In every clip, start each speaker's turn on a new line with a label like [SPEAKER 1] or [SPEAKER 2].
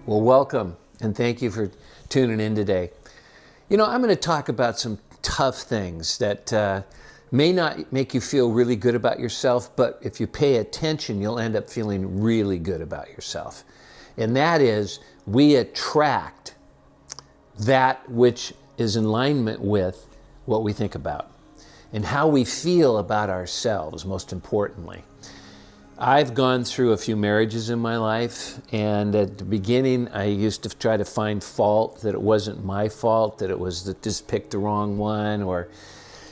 [SPEAKER 1] Well, welcome, and thank you for tuning in today. You know, I'm going to talk about some tough things that may not make you feel really good about yourself, but if you pay attention, you'll end up feeling really good about yourself. And that is, we attract that which is in alignment with what we think about and how we feel about ourselves, most importantly. I've gone through a few marriages in my life, and at the beginning I used to try to find fault, that it wasn't my fault, that it was that just picked the wrong one, or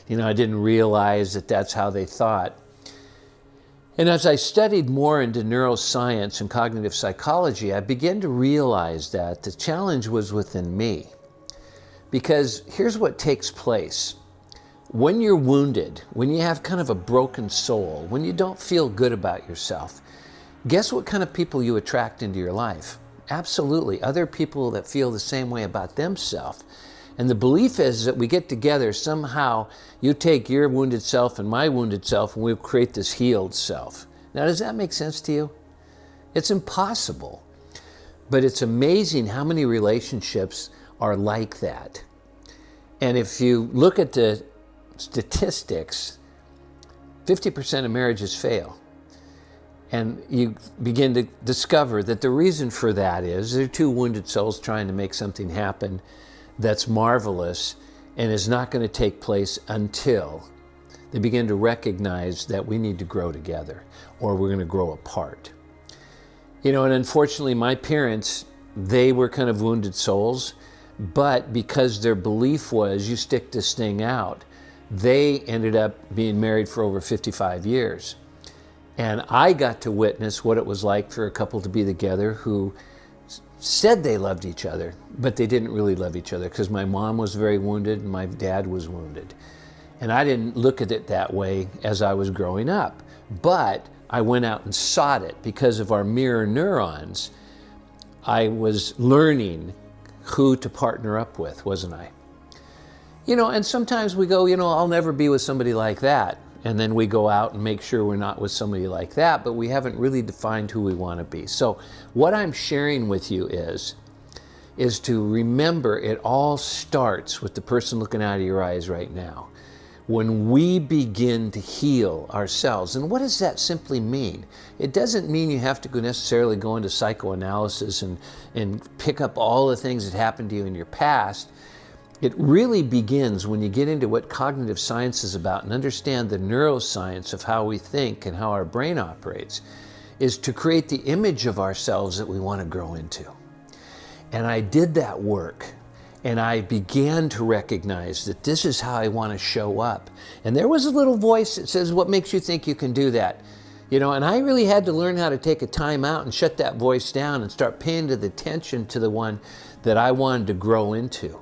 [SPEAKER 1] I didn't realize that that's how they thought. And as I studied more into neuroscience and cognitive psychology, I began to realize that the challenge was within me. Because here's what takes place. When you're wounded, when you have kind of a broken soul, when you don't feel good about yourself, guess what kind of people you attract into your life? Absolutely, other people that feel the same way about themselves. And the belief is that we get together, somehow you take your wounded self and my wounded self, and we create this healed self. Now, does that make sense to you? It's impossible. But it's amazing how many relationships are like that. And if you look at the statistics, 50% of marriages fail. And you begin to discover that the reason for that is they're two wounded souls trying to make something happen that's marvelous and is not going to take place until they begin to recognize that we need to grow together or we're going to grow apart. And unfortunately my parents, they were kind of wounded souls, but because their belief was you stick this thing out, they ended up being married for over 55 years. And I got to witness what it was like for a couple to be together who said they loved each other, but they didn't really love each other, because my mom was very wounded and my dad was wounded. And I didn't look at it that way as I was growing up, but I went out and sought it because of our mirror neurons. I was learning who to partner up with, wasn't I? And sometimes we go, I'll never be with somebody like that. And then we go out and make sure we're not with somebody like that, but we haven't really defined who we want to be. So what I'm sharing with you is to remember it all starts with the person looking out of your eyes right now. When we begin to heal ourselves. And what does that simply mean? It doesn't mean you have to necessarily go into psychoanalysis and pick up all the things that happened to you in your past. It really begins when you get into what cognitive science is about and understand the neuroscience of how we think and how our brain operates, is to create the image of ourselves that we want to grow into. And I did that work, and I began to recognize that this is how I want to show up. And there was a little voice that says, what makes you think you can do that? And I really had to learn how to take a time out and shut that voice down and start paying attention to the one that I wanted to grow into.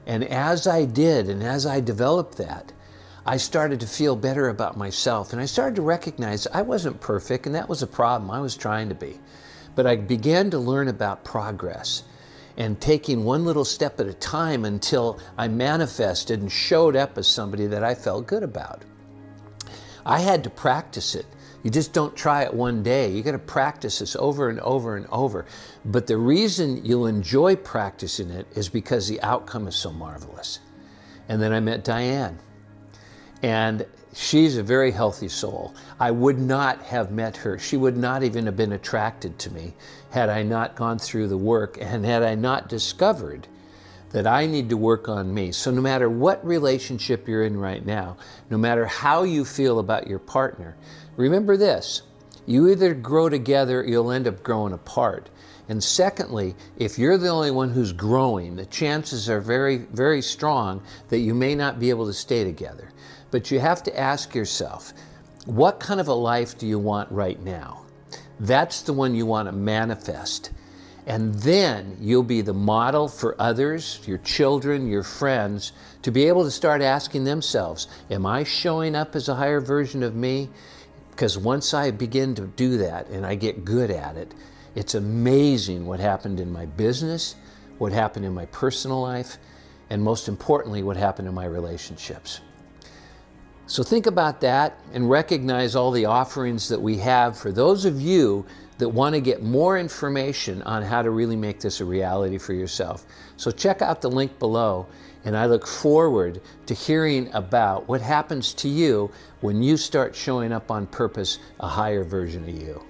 [SPEAKER 1] And as I did, and as I developed that, I started to feel better about myself. And I started to recognize I wasn't perfect, and that was a problem. I was trying to be. But I began to learn about progress and taking one little step at a time until I manifested and showed up as somebody that I felt good about. I had to practice it. You just don't try it one day. You got to practice this over and over and over. But the reason you'll enjoy practicing it is because the outcome is so marvelous. And then I met Diane. And she's a very healthy soul. I would not have met her. She would not even have been attracted to me had I not gone through the work and had I not discovered that I need to work on me. So no matter what relationship you're in right now, no matter how you feel about your partner, remember this: you either grow together or you'll end up growing apart. And secondly, if you're the only one who's growing, the chances are very, very strong that you may not be able to stay together. But you have to ask yourself, what kind of a life do you want right now? That's the one you want to manifest. And then you'll be the model for others, your children, your friends, to be able to start asking themselves, am I showing up as a higher version of me? Because once I begin to do that and I get good at it, it's amazing what happened in my business, what happened in my personal life, and most importantly, what happened in my relationships. So think about that and recognize all the offerings that we have for those of you that want to get more information on how to really make this a reality for yourself. So check out the link below, and I look forward to hearing about what happens to you when you start showing up on purpose, a higher version of you.